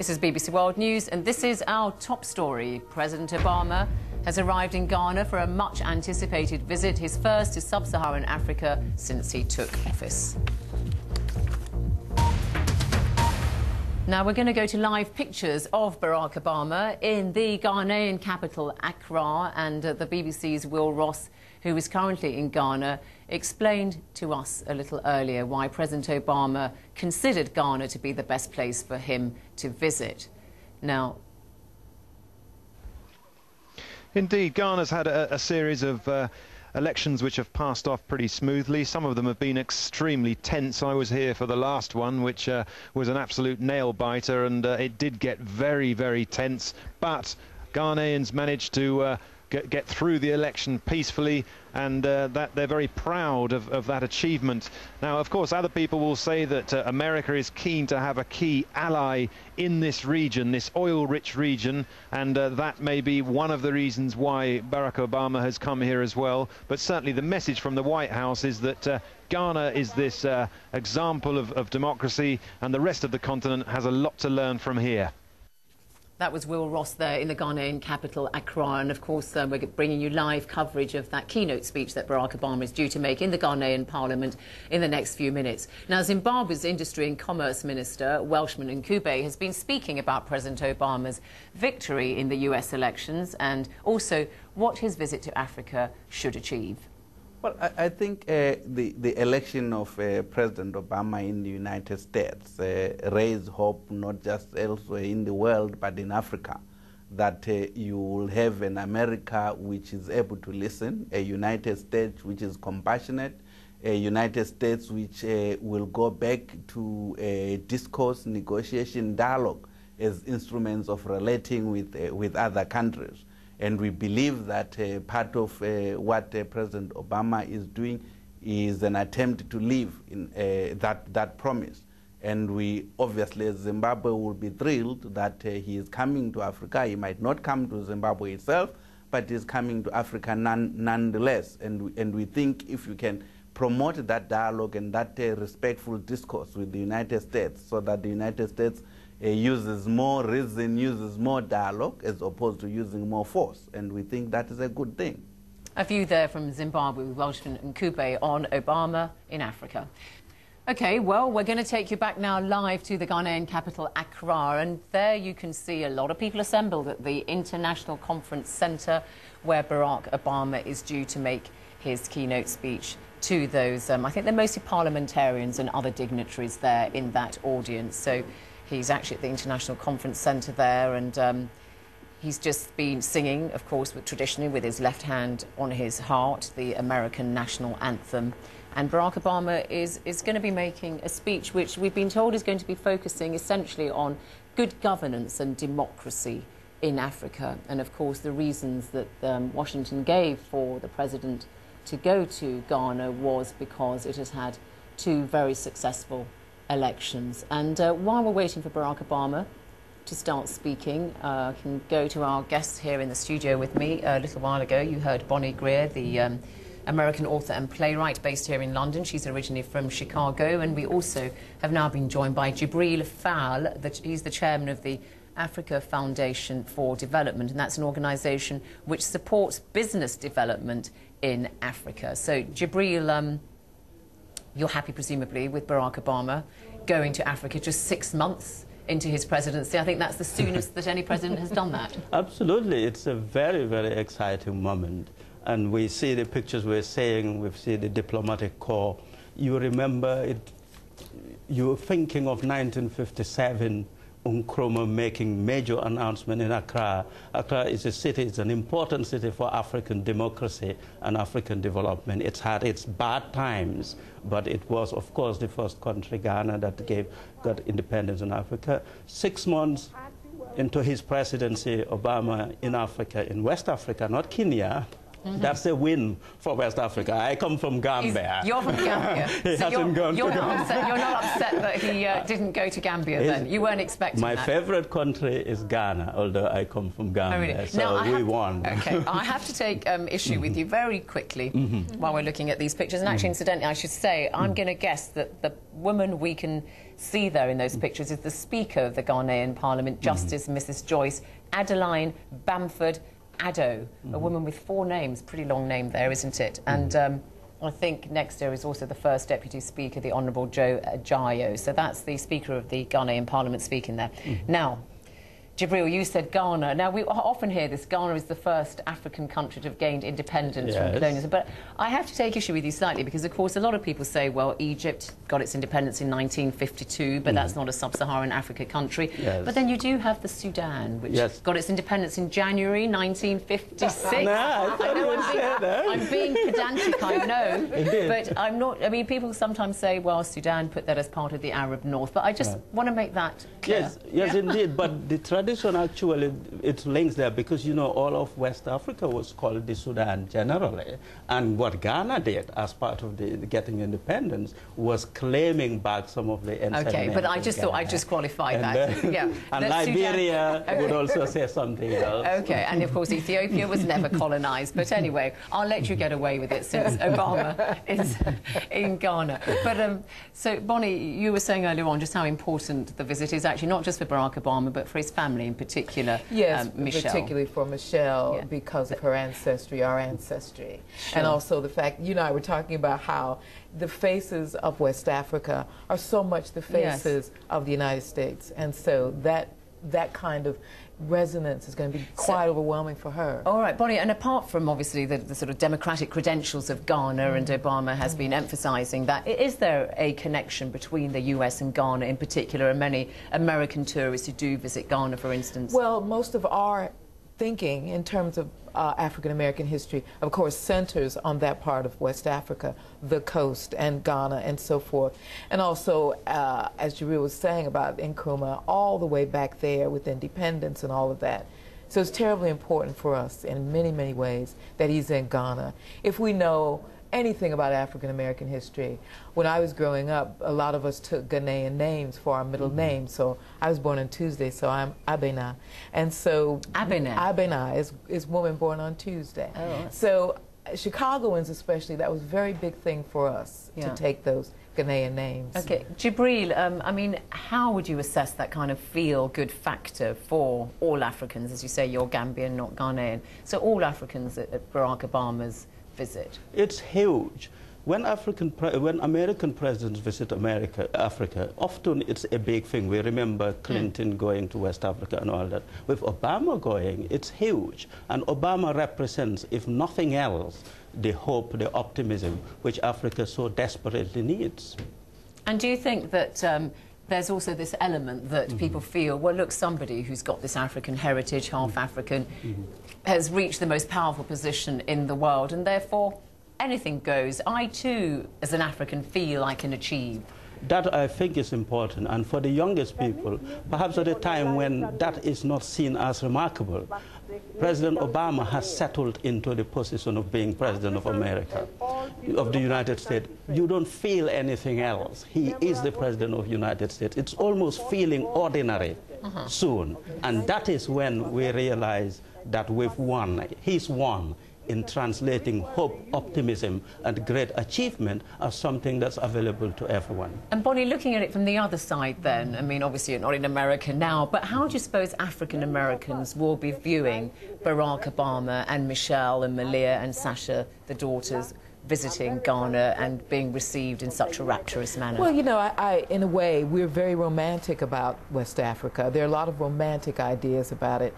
This is BBC World News, and this is our top story. President Obama has arrived in Ghana for a much-anticipated visit, his first to sub-Saharan Africa since he took office. Now we're going to go to live pictures of Barack Obama in the Ghanaian capital, Accra, and the BBC's Will Ross, who is currently in Ghana, explained to us a little earlier why President Obama considered Ghana to be the best place for him to visit. Now, indeed, Ghana's had a series of elections which have passed off pretty smoothly. Some of them have been extremely tense. I was here for the last one, which was an absolute nail-biter, and it did get very, very tense. But Ghanaians managed to get through the election peacefully, and that they're very proud of that achievement. Now, of course, other people will say that America is keen to have a key ally in this region, this oil-rich region, and that may be one of the reasons why Barack Obama has come here as well. But certainly the message from the White House is that Ghana is this example of democracy, and the rest of the continent has a lot to learn from here. That was Will Ross there in the Ghanaian capital, Accra. And of course, we're bringing you live coverage of that keynote speech that Barack Obama is due to make in the Ghanaian parliament in the next few minutes. Now, Zimbabwe's Industry and Commerce Minister, Welshman Ncube, has been speaking about President Obama's victory in the US elections and also what his visit to Africa should achieve. Well, I think the election of President Obama in the United States raised hope not just elsewhere in the world but in Africa, that you will have an America which is able to listen, a United States which is compassionate, a United States which will go back to discourse, negotiation, dialogue as instruments of relating with other countries. And we believe that part of what President Obama is doing is an attempt to live in that promise. And we obviously, as Zimbabwe, will be thrilled that he is coming to Africa. He might not come to Zimbabwe itself, but he's coming to Africa nonetheless. And we think if you can promote that dialogue and that respectful discourse with the United States, so that the United States uses more reason, uses more dialogue, as opposed to using more force. And we think that is a good thing. A view there from Zimbabwe with Welshman Ncube on Obama in Africa. OK, well, we're going to take you back now live to the Ghanaian capital, Accra, and there you can see a lot of people assembled at the International Conference Centre, where Barack Obama is due to make his keynote speech to those, I think they're mostly parliamentarians and other dignitaries there in that audience. So he's actually at the International Conference Centre there, and he's just been singing, of course, traditionally with his left hand on his heart, the American national anthem. And Barack Obama is going to be making a speech which we've been told is going to be focusing essentially on good governance and democracy in Africa. And, of course, the reasons that Washington gave for the president to go to Ghana was because it has had two very successful elections. And while we're waiting for Barack Obama to start speaking, I can go to our guests here in the studio with me. A little while ago, you heard Bonnie Greer, the American author and playwright based here in London. She's originally from Chicago. And we also have now been joined by Jibril Fall. He's the chairman of the Africa Foundation for Development, and that's an organisation which supports business development in Africa. So, Jibril, you're happy, presumably, with Barack Obama going to Africa just 6 months into his presidency. I think that's the soonest that any president has done that. Absolutely. It's a very, very exciting moment. And we see the pictures we're saying, we see the diplomatic corps. You remember it, you're thinking of 1957, Nkrumah making major announcement in Accra. Accra is a city, it's an important city for African democracy and African development. It's had its bad times, but it was, of course, the first country, Ghana, that got independence in Africa. 6 months into his presidency, Obama in Africa, in West Africa, not Kenya, That's a win for West Africa. I come from Gambia. You're from Gambia. So you're not upset that he didn't go to Gambia then? You weren't expecting my that? My favorite country is Ghana, although I come from Gambia. Oh, really? So we won. Okay, I have to take issue with you very quickly while we're looking at these pictures. And actually, incidentally, I should say, I'm going to guess that the woman we can see there in those pictures is the Speaker of the Ghanaian Parliament, Justice Mrs. Joyce Adeline Bamford Addo, a woman with 4 names. Pretty long name there, isn't it? And I think next there is also the first Deputy Speaker, the Honourable Joe Ajayo. So that's the Speaker of the Ghanaian Parliament speaking there. Now, Jibril, you said Ghana. Now, we often hear this. Ghana is the first African country to have gained independence from colonialism. But I have to take issue with you slightly because, of course, a lot of people say, well, Egypt got its independence in 1952, but that's not a sub-Saharan Africa country. But then you do have the Sudan, which got its independence in January 1956. I'm being pedantic, I know. But I'm not. I mean, people sometimes say, well, Sudan put that as part of the Arab North. But I just want to make that clear. Yes, indeed. But the tradition actually, it links there because, you know, all of West Africa was called the Sudan generally. And what Ghana did as part of the getting independence was claiming back some of the ancestry. Okay, but I just thought I'd just qualify that. And Liberia would also say something else. Okay, and of course Ethiopia was never colonized. But anyway, I'll let you get away with it since Obama is in Ghana. But so, Bonnie, you were saying earlier on just how important the visit is actually, not just for Barack Obama, but for his family in particular. Yes, Michelle. particularly for Michelle because of her ancestry, our ancestry. And also the fact, you and I were talking about how the faces of West Africa are so much the faces of the United States. And so that kind of resonance is going to be quite overwhelming for her. All right, Bonnie, and apart from obviously the sort of democratic credentials of Ghana, and Obama has been emphasising that, is there a connection between the US and Ghana in particular, and many American tourists who do visit Ghana, for instance? Well, most of our thinking in terms of African-American history, of course, centers on that part of West Africa, the coast, and Ghana, and so forth. And also, as Jibril was saying about Nkrumah, all the way back there with independence and all of that. So it's terribly important for us in many, many ways that he's in Ghana. If we know anything about African-American history, when I was growing up, a lot of us took Ghanaian names for our middle names. So I was born on Tuesday, so I'm Abena. And so Abena is woman born on Tuesday. Oh. So Chicagoans especially, that was a very big thing for us to take those Ghanaian names. Okay, Jibril, I mean, how would you assess that kind of feel-good factor for all Africans? As you say, you're Gambian, not Ghanaian. So all Africans at Barack Obama's visit? It's huge. When American presidents visit Africa, often it's a big thing. We remember Clinton going to West Africa and all that. With Obama going, it's huge. And Obama represents, if nothing else, the hope, the optimism, which Africa so desperately needs. And do you think that there's also this element that people feel, well, look, somebody who's got this African heritage, half African, has reached the most powerful position in the world, and therefore anything goes. I, too, as an African, feel I can achieve. That, I think, is important. And for the youngest people, perhaps at a time when that is not seen as remarkable, President Obama has settled into the position of being President of America, of the United States. You don't feel anything else. He is the President of the United States. It's almost feeling ordinary soon. And that is when we realize that we've won. He's won in translating hope, optimism, and great achievement as something that's available to everyone. And Bonnie, looking at it from the other side then, I mean, obviously you're not in America now, but how do you suppose African Americans will be viewing Barack Obama and Michelle and Malia and Sasha, the daughters, visiting Ghana and being received in such a rapturous manner? Well, you know, in a way, we're very romantic about West Africa. There are a lot of romantic ideas about it.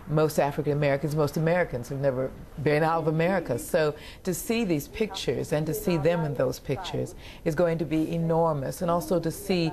Most African Americans, most Americans have never been out of America. So to see these pictures and to see them in those pictures is going to be enormous. And also to see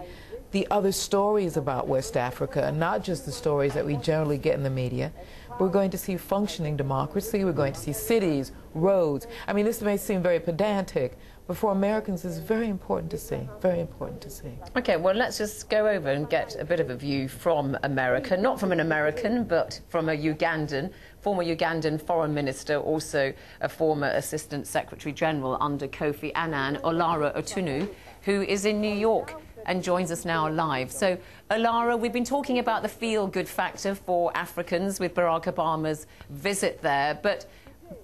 the other stories about West Africa, and not just the stories that we generally get in the media, we're going to see functioning democracy, we're going to see cities, roads. I mean, this may seem very pedantic, but for Americans it's very important to see, very important to see. Okay, well, let's just go over and get a bit of a view from America, not from an American, but from a Ugandan, former Ugandan foreign minister, also a former Assistant Secretary General under Kofi Annan, Olara Otunu, who is in New York and joins us now live. So, Olara, we've been talking about the feel-good factor for Africans with Barack Obama's visit there, but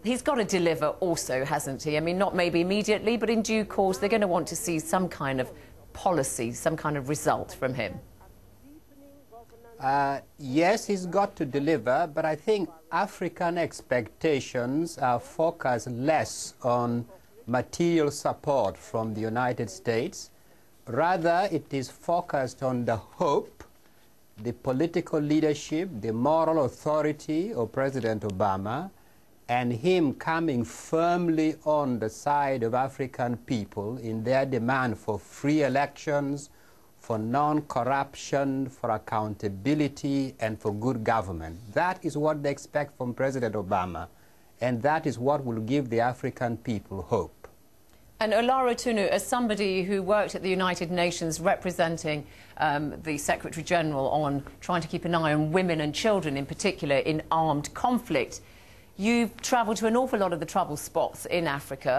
he's got to deliver also, hasn't he? I mean, not maybe immediately, but in due course, they're going to want to see some kind of policy, some kind of result from him. Yes, he's got to deliver, but I think African expectations are focused less on material support from the United States. Rather, it is focused on the hope, the political leadership, the moral authority of President Obama, and him coming firmly on the side of African people in their demand for free elections, for non-corruption, for accountability, and for good government. That is what they expect from President Obama, and that is what will give the African people hope. And Olara Otunu, as somebody who worked at the United Nations representing the Secretary General on trying to keep an eye on women and children in particular in armed conflict, you've travelled to an awful lot of the trouble spots in Africa.